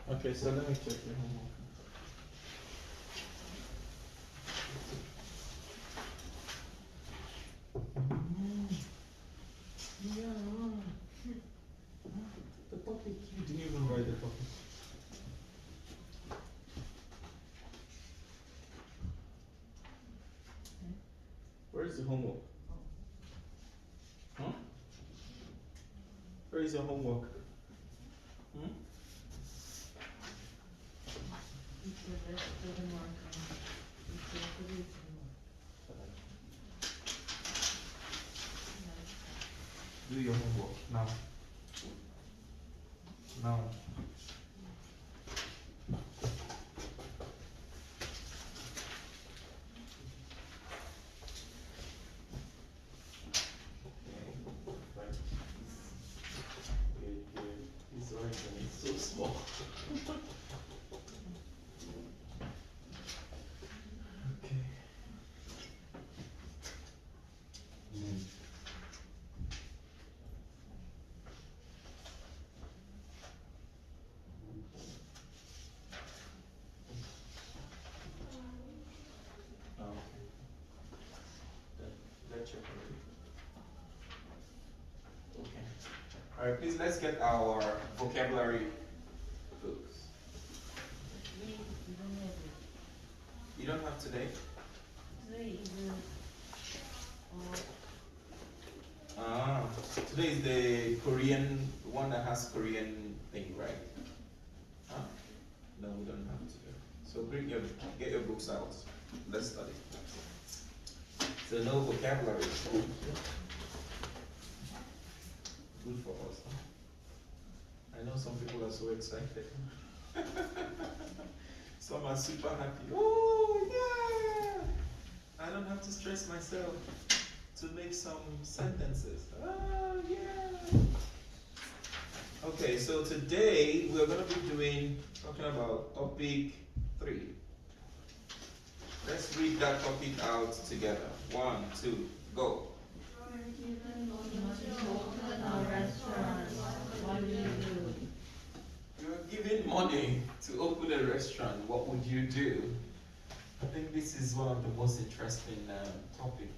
Okay, so let me check your homework. Yeah. The topic, you didn't even write the topic. Where is the homework? Huh? Where is your homework? Hmm? Do your homework now. Now. Right. Good. He's writing. It's so small. Okay. Oh, okay. Let's check already. Okay. All right. Please let's get our vocabulary books. You don't have today? Today is the Korean one that has Korean thing, right? Huh? No, we don't have today. So get your books out. Let's study. So no vocabulary. Good for us. Huh? I know some people are so excited. Some are super happy. Oh yeah! I don't have to stress myself to make some sentences. Oh yeah! Okay, so today we're going to be talking about topic 3. Let's read that topic out together. 1, 2, go. You're given money to open a restaurant. What would you do? I think this is one of the most interesting topic.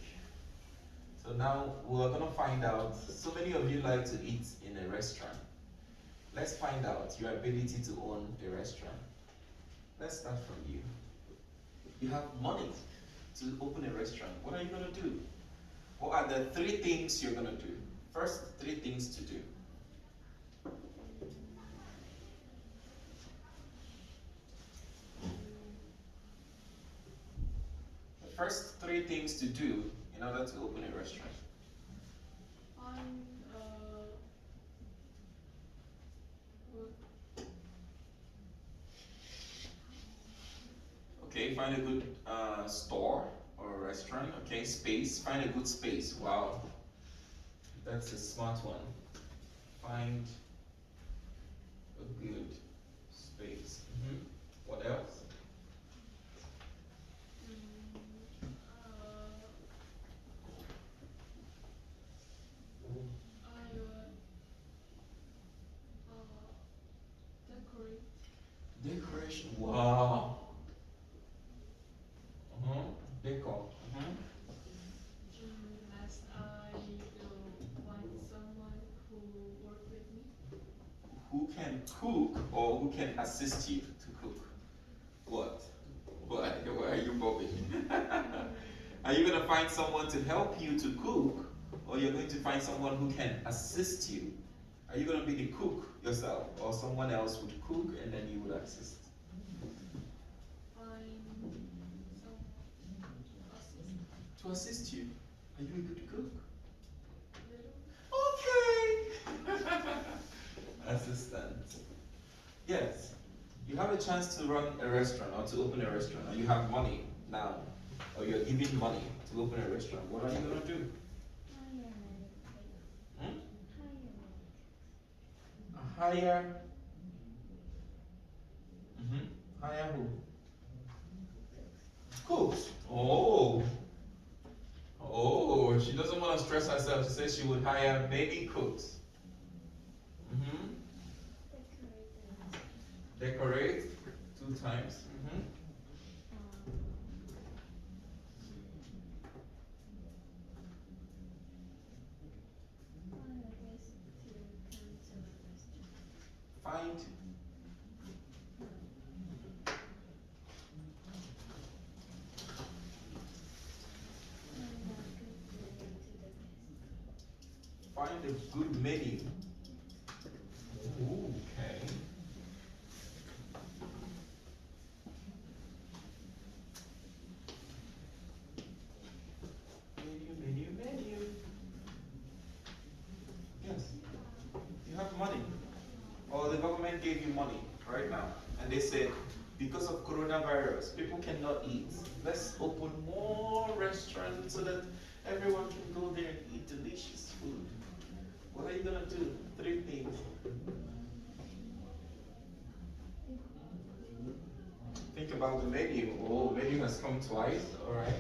So now we're going to find out. So many of you like to eat in a restaurant. Let's find out your ability to own a restaurant. Let's start from you. You have money to open a restaurant. What are you going to do? What are the 3 things you're going to do? First, 3 things to do. The first 3 things to do in order to open a restaurant. Okay, find a good store or a restaurant. Okay, space. Find a good space. Wow, that's a smart one. Find a good space. What else? Decoration. Wow. Decor. Last, I will find someone who work with me. Who can cook or who can assist you to cook? What? Why are you bobbing? Are you going to find someone to help you to cook, or you're going to find someone who can assist you? Are you going to be the cook yourself, or someone else would cook and then you would assist? Find someone To assist you? Are you a good cook? little. Okay. Assistant. Yes. You have a chance to run a restaurant or to open a restaurant, or you have money now, or you're given money to open a restaurant. What are you going to do? Hire. Hire who? Cooks. Oh. Oh, she doesn't want to stress herself. She says she would hire many cooks. Decorate 2 times. Find find a good menu. Ooh, okay. Menu. Yes. You have money. Or the government gave you money right now. And they said, because of coronavirus, people cannot eat. Let's open more restaurants so that everyone can go there and eat delicious food. What are you gonna do? 3 things. Think about the menu. Oh, menu has come twice. All right.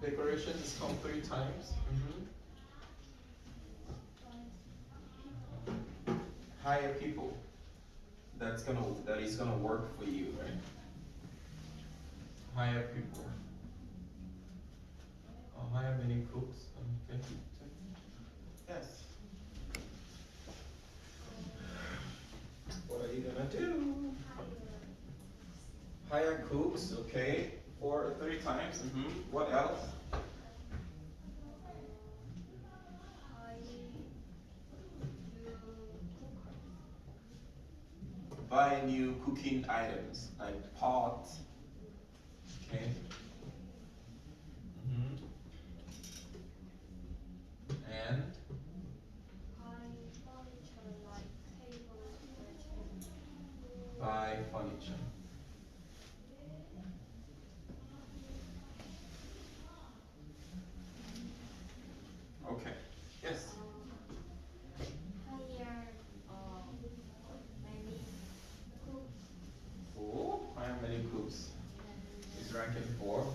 Decoration has come 3 times. Hire people. That is gonna work for you, right? Hire people. Or hire many cooks. Okay. Yes. What are you gonna do? Hire cooks, okay. 3 times. What else? Buy new cooking items like pot. Okay. And buy furniture. Okay. Yes. Hire many cooks. Is ranking 4.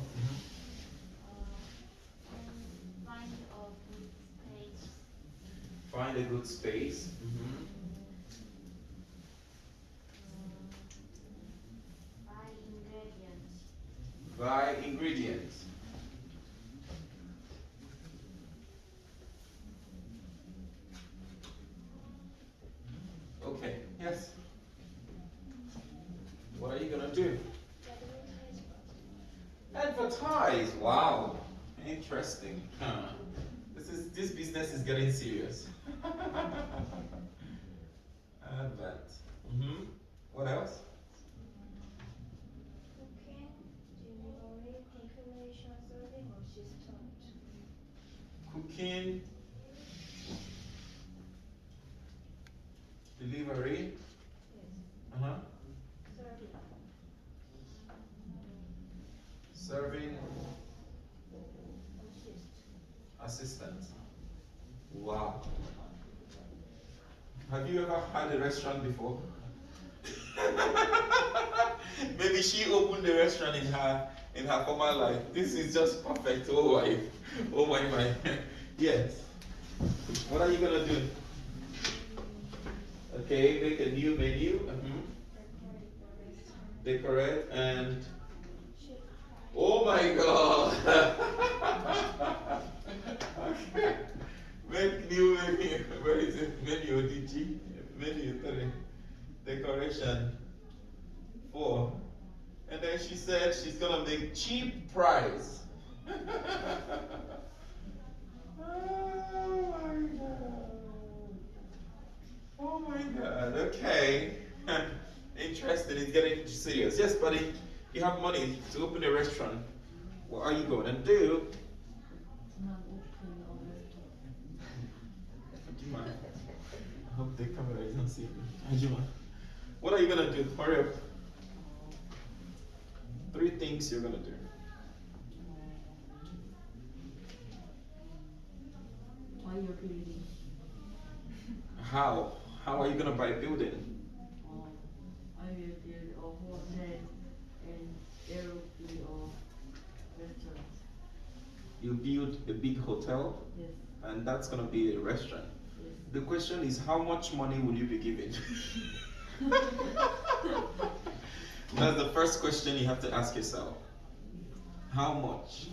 Find a good space. Buy ingredients. Okay, yes. What are you gonna do? Advertise. Wow, interesting. This business is getting serious. Advert. What else? Cooking, delivery. Serving. Assistant. Wow. Have you ever had a restaurant before? Maybe she opened the restaurant in her former life. This is just perfect. Oh my, oh my. Yes. What are you gonna do? Okay, make a new menu. Decorate and. Oh my God. Okay. Make new menu. Where is it? Menu DG. Menu 3. Decoration 4. And then she said she's gonna make cheap price. Oh my God. Okay. Interesting. It's getting serious. Yes, buddy. You have money to open a restaurant. What are you going to do? Ajima. I hope the camera isn't seeing me. Ajima. What are you going to do? Hurry up. 3 things you're going to do. Buy your building. How? How are you going to buy a building? I will build a hotel and there will be a restaurant. You build a big hotel? Yes. and that's gonna be a restaurant. Yes. The question is, how much money will you be given? That's the first question you have to ask yourself. How much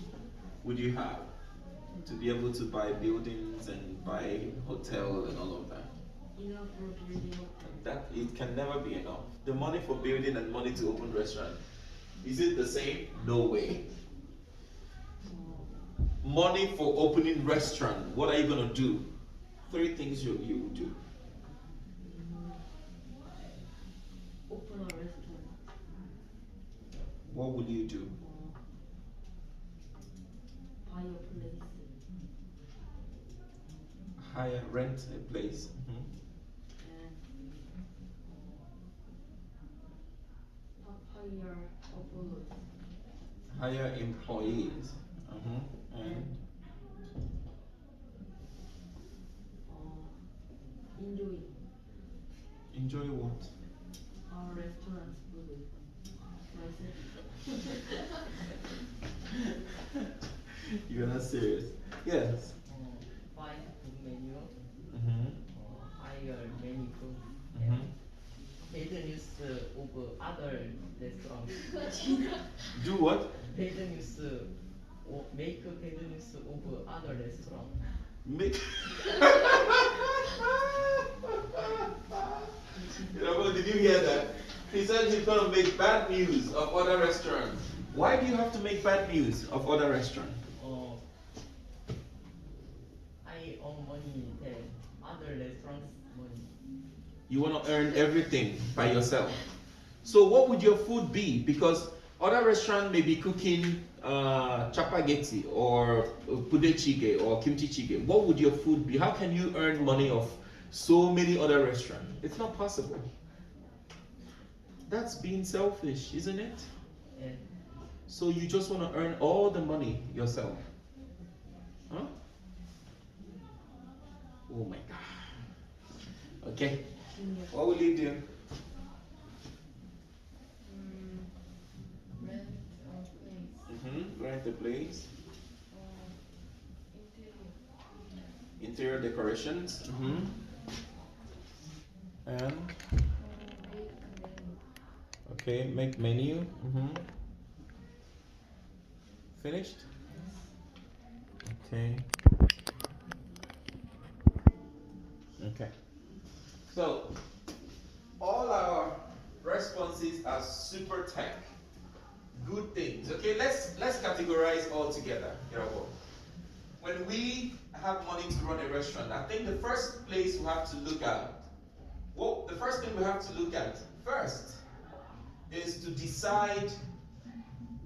would you have to be able to buy buildings and buy hotel and all of that? Enough for building. That it can never be enough. The money for building and money to open restaurant, is it the same? No way. Money for opening restaurant, what are you gonna do? 3 things you will do. Open a restaurant. What will you do? Buy a place. Hire, rent a place. And hire a followers. Hire employees. And Enjoy enjoy what? our restaurant's food. You're not serious. Yes. Find food menu, Mm-hmm. hire many cook, Mm-hmm. and paid news of other restaurants. Do what? Paid news, make paid news of other restaurants. Make. Did you hear that? He said he's gonna make bad news of other restaurants. Why do you have to make bad news of other restaurants? I own money and other restaurants money. You want to earn everything by yourself. So what would your food be? Because other restaurants may be cooking chapaghetti or pudechige or kimchi jjigae. What would your food be? How can you earn money of so many other restaurants? It's not possible. That's being selfish, isn't it? And So you just want to earn all the money yourself. Huh? Oh my God. Okay. What will you do? Rent a place. Rent a place. Interior. Interior decorations. And Make menu. okay, make menu. Finished? Okay. Okay. So all our responses are super tech. Good things. Okay, let's categorize all together. When we have money to run a restaurant, I think the first place we have to look at, the first thing we have to look at first is to decide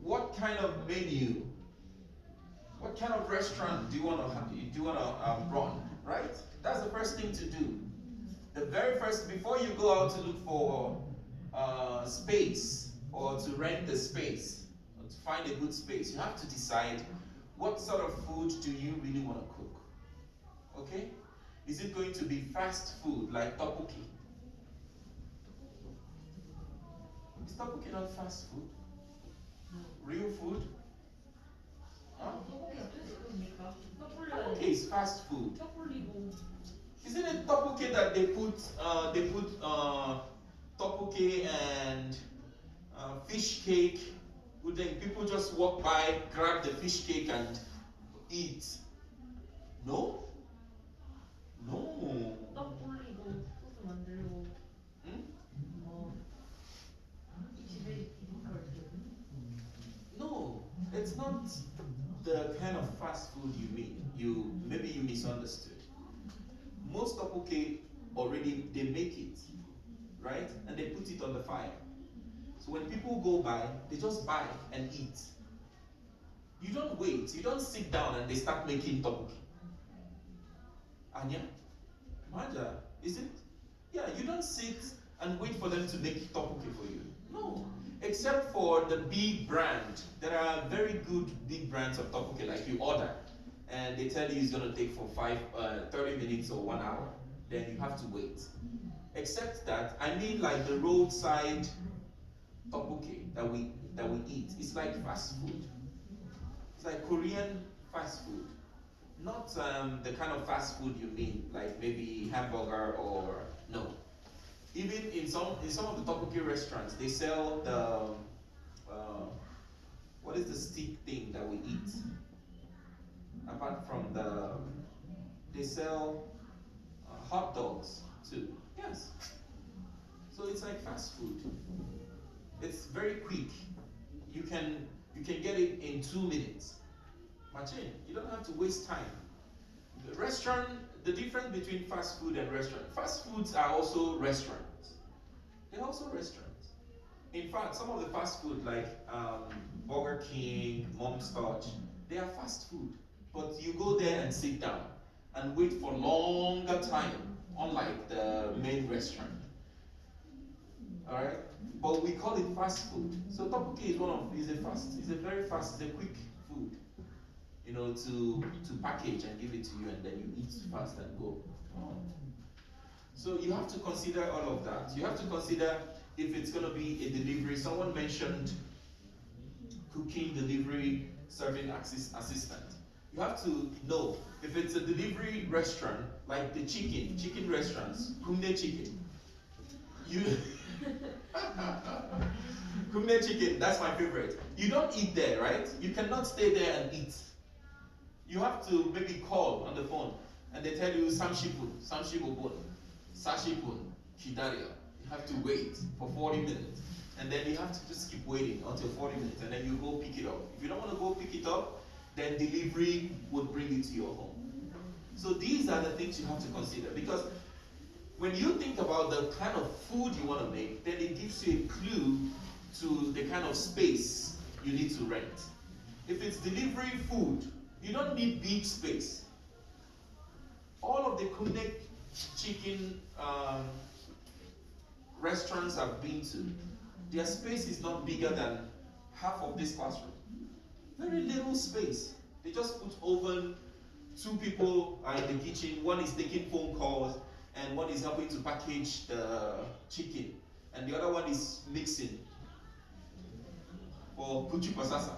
what kind of menu, what kind of restaurant do you want to run, right? That's the first thing to do. The very first, before you go out to look for space or to rent the space or to find a good space, you have to decide what sort of food do you really want to cook. Okay? Is it going to be fast food like tteokbokki? Is tteokbokki not fast food? Real food? Huh? Tteokbokki is fast food. Isn't it tteokbokki that they put tteokbokki and fish cake? Good thing people just walk by, grab the fish cake and eat. No? No. 떡 올리고 소스 만들고 집에 No, it's not the kind of fast food you mean. Maybe you misunderstood. Most tteokbokki already they make it, right? And they put it on the fire. So when people go by, they just buy and eat. You don't wait. You don't sit down and they start making tteokbokki. Anya? Maja, is it? Yeah, you don't sit and wait for them to make tteokbokki for you. No. Except for the big brand. There are very good big brands of tteokbokki like you order. And they tell you it's going to take for 30 minutes or 1 hour. Then you have to wait. Except that, I mean like the roadside tteokbokki that we eat. It's like fast food. It's like Korean fast food. Not the kind of fast food you mean, like maybe hamburger or no. Even in some of the topic restaurants, they sell the what is the stick thing that we eat? Apart from they sell hot dogs too. Yes. So it's like fast food. It's very quick. You can get it in 2 minutes. Machine. You don't have to waste time. The restaurant, the difference between fast food and restaurant. Fast foods are also restaurants. They're also restaurants. In fact, some of the fast food like Burger King, Mom's Touch, they are fast food. But you go there and sit down and wait for longer time, unlike the main restaurant. Alright? But we call it fast food. So tteokbokki is a very fast, it's a quick food. To package and give it to you and then you eat fast and go. So you have to consider all of that. You have to consider if it's going to be a delivery. Someone mentioned cooking, delivery, serving assistant. You have to know if it's a delivery restaurant, like the chicken restaurants, Kumne chicken. Kumne chicken, that's my favorite. You don't eat there, right? You cannot stay there and eat. You have to maybe call on the phone and they tell you Samshipun, Sashipun, Kidaria. You have to wait for 40 minutes. And then you have to just keep waiting until 40 minutes and then you go pick it up. If you don't want to go pick it up, then delivery would bring it to your home. So these are the things you have to consider, because when you think about the kind of food you want to make, then it gives you a clue to the kind of space you need to rent. If it's delivery food, you don't need big space. All of the Kumne chicken restaurants I've been to, their space is not bigger than half of this classroom. Very little space. They just put oven, 2 people are in the kitchen, one is taking phone calls, and one is helping to package the chicken, and the other one is mixing for kuchu pasasa.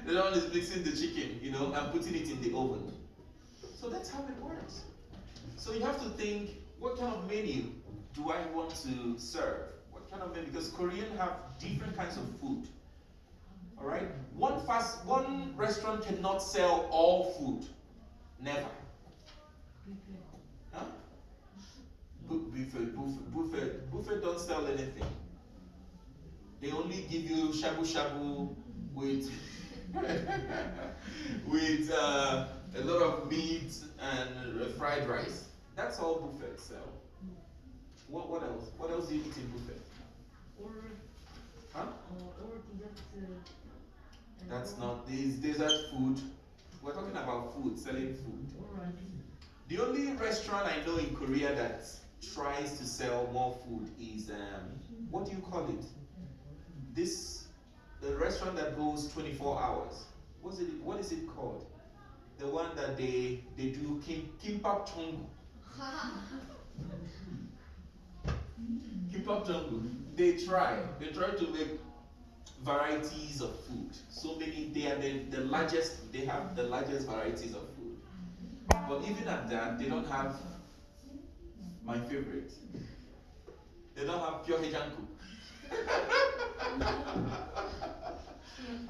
The other one is mixing the chicken, and putting it in the oven. So that's how it works. So you have to think, what kind of menu do I want to serve? What kind of menu? Because Korean have different kinds of food. All right, one restaurant cannot sell all food. Never. Huh? Buffet don't sell anything. They only give you shabu shabu with with a lot of meat and fried rice. That's all buffets sell. What else? What else do you eat in buffet? Or Huh? dessert. That's not this dessert food. We're talking about food, selling food. Alright. The only restaurant I know in Korea that tries to sell more food is what do you call it? The restaurant that goes 24 hours. What is it called? The one that they do kimbap chongu. Kimbap chongu. They try to make varieties of food. So many, they are the largest, they have the largest varieties of food. But even at that, they don't have my favorite. They don't have pure hejanku.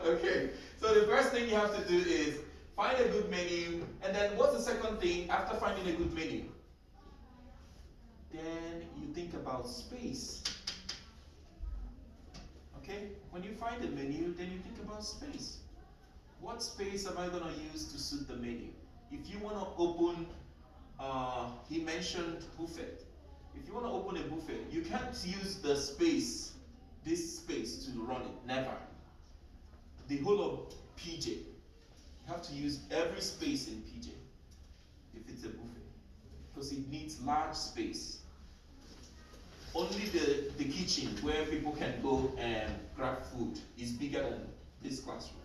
Okay, so the first thing you have to do is find a good menu, and then what's the second thing after finding a good menu? Then you think about space. Okay, when you find a menu, then you think about space. What space am I going to use to suit the menu? If you want to open, he mentioned buffet. If you want to open a buffet, you can't use the space, this space to run it, never. The whole of PJ. You have to use every space in PJ if it's a buffet, because it needs large space. Only the kitchen where people can go and grab food is bigger than this classroom.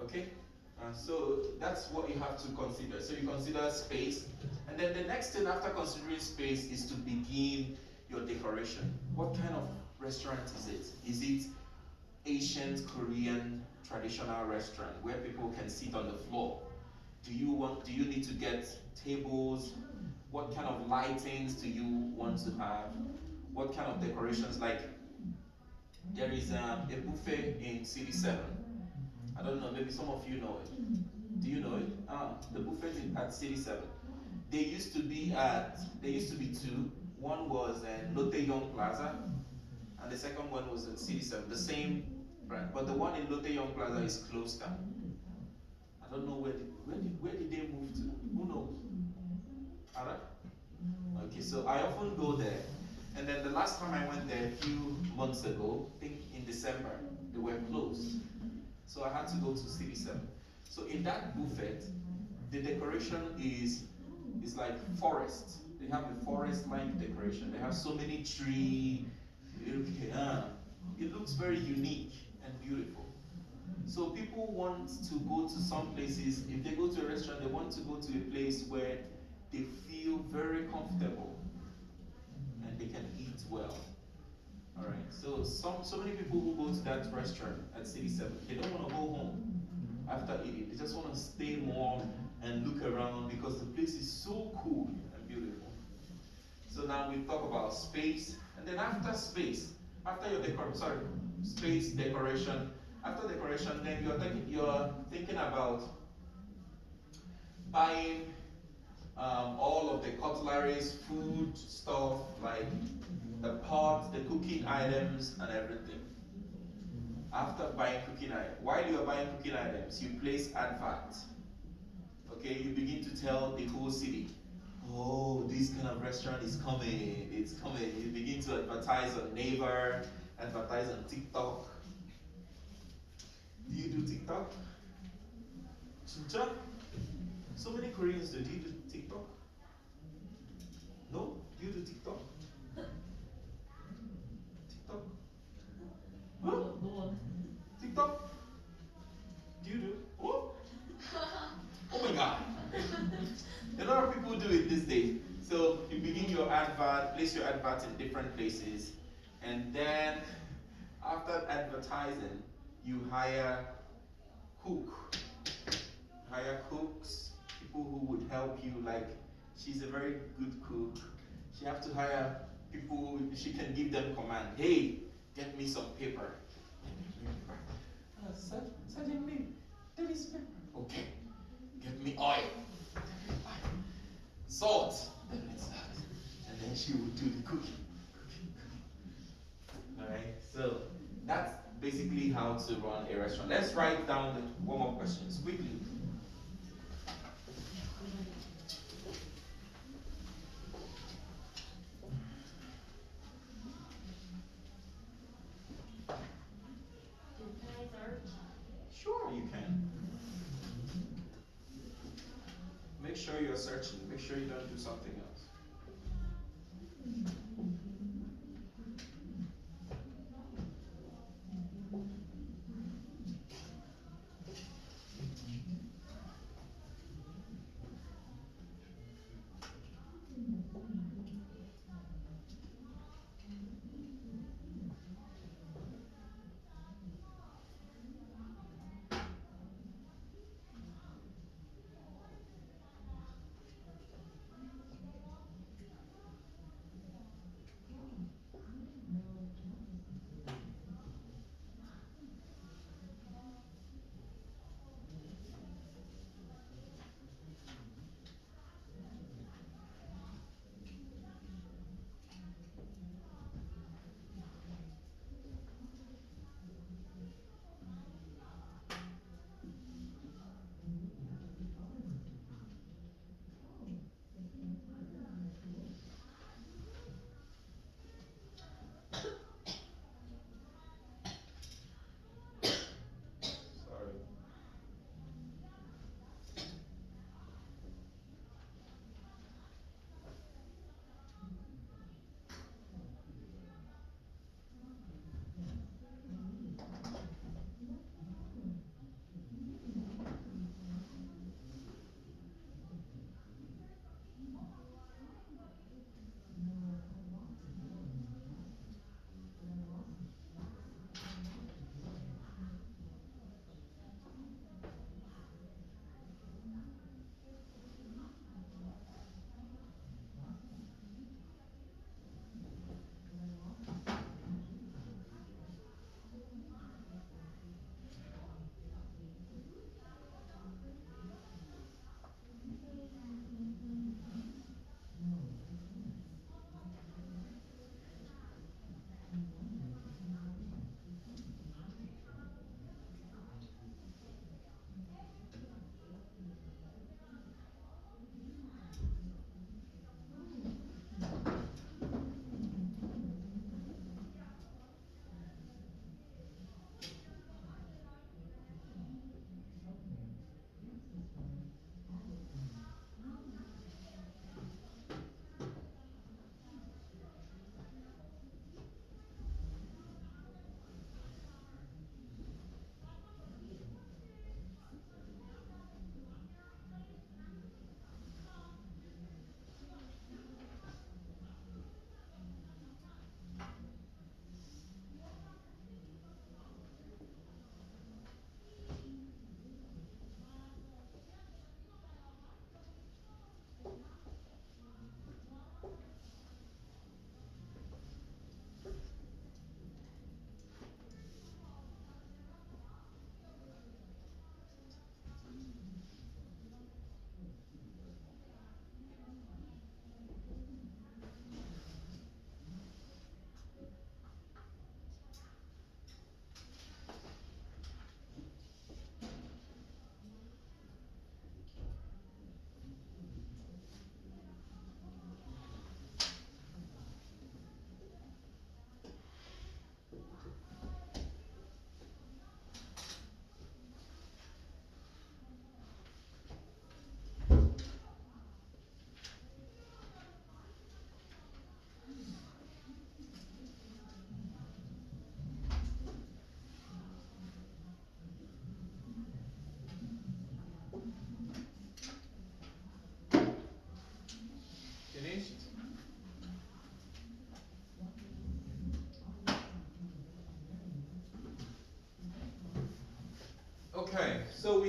Okay? So that's what you have to consider. So you consider space. And then the next thing after considering space is to begin your decoration. What kind of restaurant is it? Is it ancient Korean traditional restaurant where people can sit on the floor? Do you need to get tables? What kind of lightings do you want to have? What kind of decorations? Like there is a buffet in City 7. I don't know, maybe some of you know it. Do you know it? The buffet at City 7. There used to be two. One was in Lotte Young Plaza, and the second one was at City 7, the same brand. But the one in Lotte Young Plaza is closed down. I don't know where did they move to? Who knows? Alright? Okay, so I often go there. And then the last time I went there a few months ago, I think in December, they were closed. So I had to go to City 7. So in that buffet, the decoration is like forest. They have a forest-like decoration. They have so many trees. It looks very unique and beautiful. So people want to go to some places. If they go to a restaurant, they want to go to a place where they feel very comfortable and they can eat well. All right. So so many people who go to that restaurant at City 7, they don't want to go home after eating. They just want to stay more and look around because the place is so cool and beautiful. So now we talk about space, and then after space, after your space decoration. After decoration, then you're thinking about buying all of the cutleries, food stuff like the pot, the cooking items, and everything. After buying cooking items, while you are buying cooking items, you place adverts. Okay, you begin to tell the whole city, oh, this kind of restaurant is coming, it's coming. You begin to advertise on Naver, advertise on TikTok. Do you do TikTok? Chincha? So many Koreans do. Do you do TikTok? No? Do you do TikTok? TikTok? Huh? No. TikTok? Do you do? Oh? Oh my god. A lot of people do it these days. So you begin your advert, place your advert in different places, and then after advertising, you cook. Hire cooks, people who would help you. Like she's a very good cook. She have to hire people. She can give them command. Hey, get me some paper. Sergeant me, there is paper. Okay, get me oil, salt. Then it's that, and then she would do the cooking. All right. So that's basically how to run a restaurant. Let's write down the warm-up questions quickly. Can I start? Sure, you can. Make sure you're searching. Make sure you don't do something else.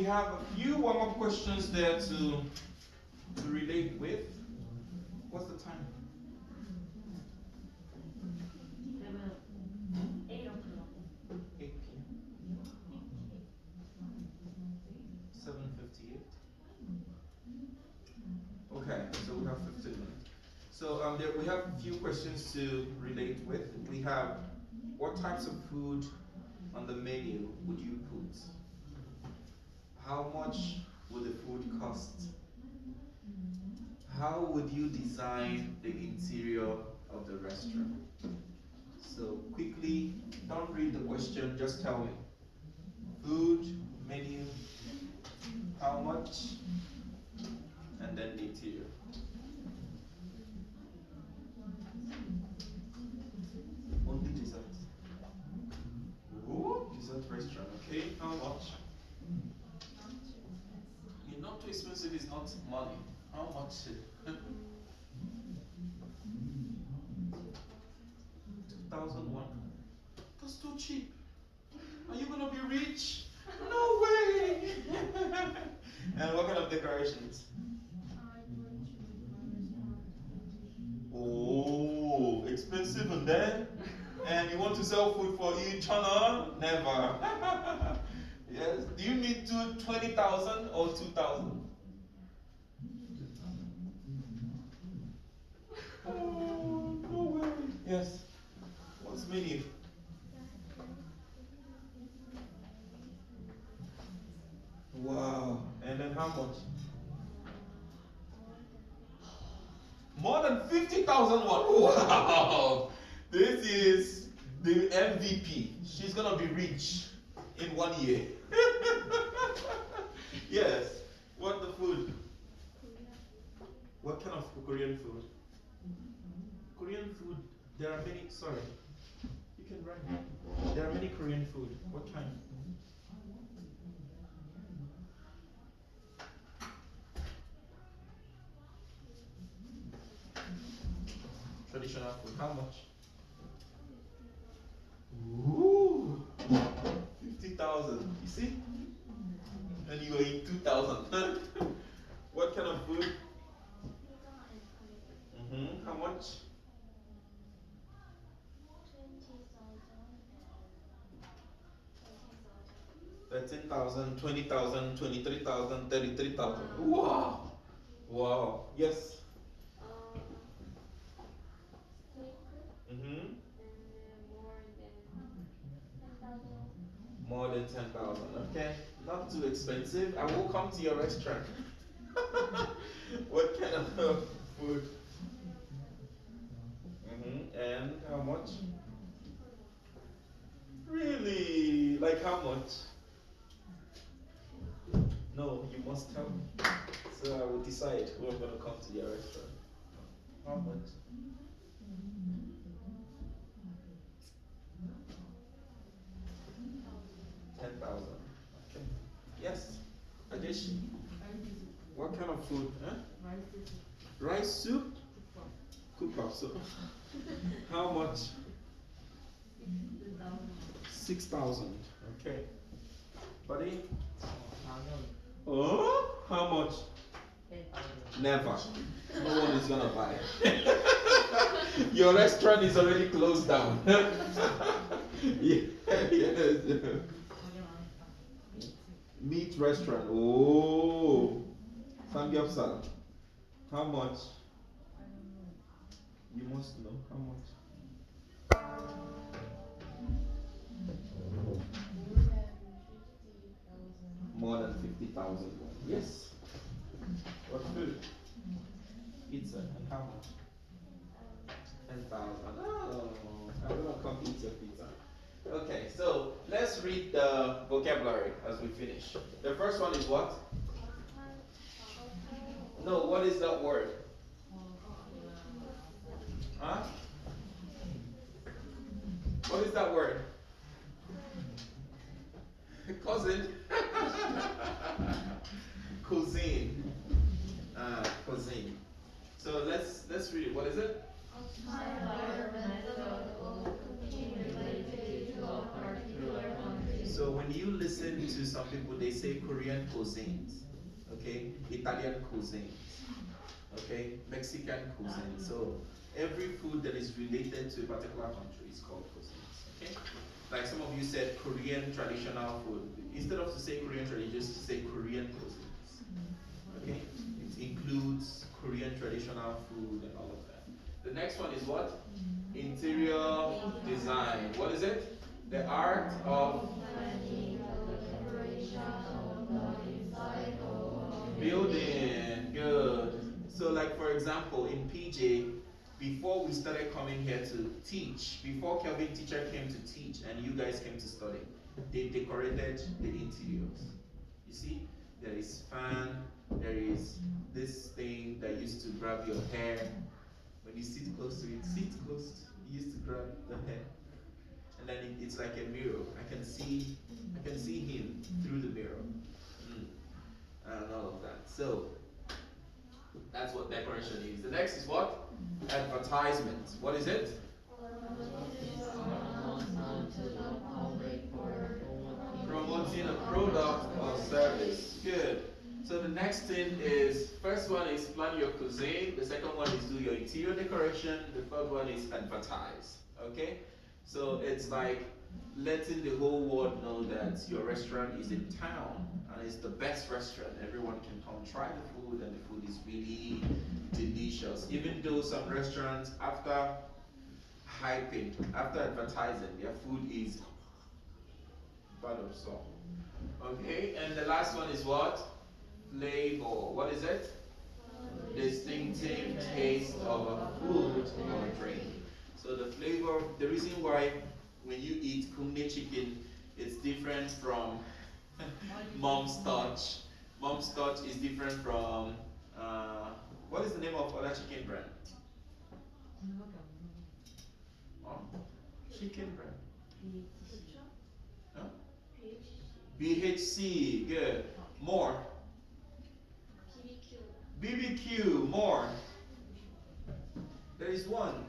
we have a few warm-up questions there to relate with. What's the time? 8 o'clock. 8 p.m. 7:58. Okay, so we have 15 minutes. So there we have a few questions to relate with. We have, what types of food on the menu would you put? How much would the food cost? How would you design the interior of the restaurant? So quickly, don't read the question, just tell me. Food, menu, how much, and then the interior. Only dessert. Ooh, dessert restaurant, okay, how much? Not too expensive is not money. How much? 2001? That's too cheap. Are you gonna be rich? No way! And what kind of decorations? Oh, expensive and then? And you want to sell food for each other? Never. Yes. Do you need 20,000 or 2,000? Oh, no way. Yes. What's menu? Wow. And then how much? More than 50,000 won. Wow. This is the MVP. She's gonna be rich in 1 year. Yes. What the food? What kind of Korean food? Korean food, there are many, sorry. You can write. There are many Korean food. What kind? Traditional food. How much? Ooh, 50,000. You see? And you eat 2,000. What kind of food? How much? 13,000, 20,000, 23,000, 33,000. Wow! Wow. Yes. More than 10,000. Okay. Not too expensive. I will come to your restaurant. What kind of food? And how much? Really? Like how much? No, you must tell me. So I will decide who I'm going to come to your restaurant. How much? 10,000. Okay. Yes. Adeshi. What kind of food? Huh? Rice soup? Cook up soup. How much? 6,000. Okay. Buddy? Oh? How much? Never. No one is gonna buy. Your restaurant is already closed down. Yes. Meat restaurant. Oh. Samgyeopsal. How much? You must know. How much? More than 50,000. Yes. What food? Pizza. And how much? 10,000. Oh, I'm gonna come eat your pizza. Okay, so let's read the vocabulary as we finish. The first one is what? No, what is that word? Huh? What is that word? Cousin. Cuisine. Cuisine. So let's read it. What is it? So when you listen listen to some people, they say Korean cuisines, okay, Italian cuisines, okay, Mexican cuisine. So every food that is related to a particular country is called cuisines, okay? Like some of you said Korean traditional food. Instead of to say Korean tradition, just say Korean cuisines, okay? It includes Korean traditional food and all of that. The next one is what? Interior design. What is it? The art of building. Good. So like for example, in PJ, before we started coming here to teach, before Kelvin teacher came to teach and you guys came to study, they decorated the interiors. You see, there is fan, there is this thing that used to grab your hair. When you sit close to it, sit close, it used to grab the hair. And then it's like a mirror. I can see him through the mirror. And all of that. So that's what decoration is. The next is what? Advertisement. What is it? Promoting a product or service. Good. So the next thing is, first one is plan your cuisine. The second one is do your interior decoration. The third one is advertise. Okay? So it's like letting the whole world know that your restaurant is in town and it's the best restaurant. Everyone can come try the food and the food is really delicious. Even though some restaurants, after hyping, after advertising, their food is bad of some. Okay, and the last one is what? Flavor. What is it? Distinctive taste of a food or a drink. So the flavor, the reason why when you eat kumne chicken, it's different from mom's touch. Mom's touch is different from, what is the name of other chicken brand? Chicken brand. Huh? BHC, good. More. BBQ, more. There is one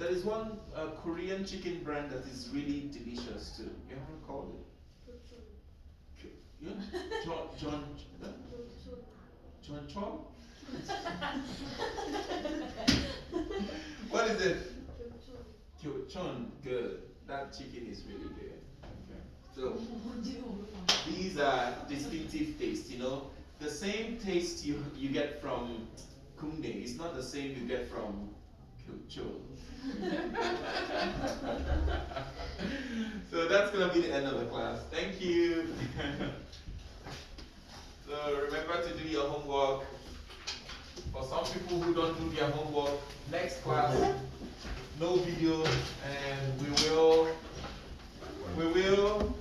Korean chicken brand that is really delicious too. You haven't called it? Yeah? John Chong? What is it? Kyochon, good. That chicken is really good. Okay. So these are distinctive tastes, you know. The same taste you get from kumne is not the same you get from kyocho. So that's gonna be the end of the class. Thank you. So remember to do your homework. For some people who don't do their homework, next class, no video, and we will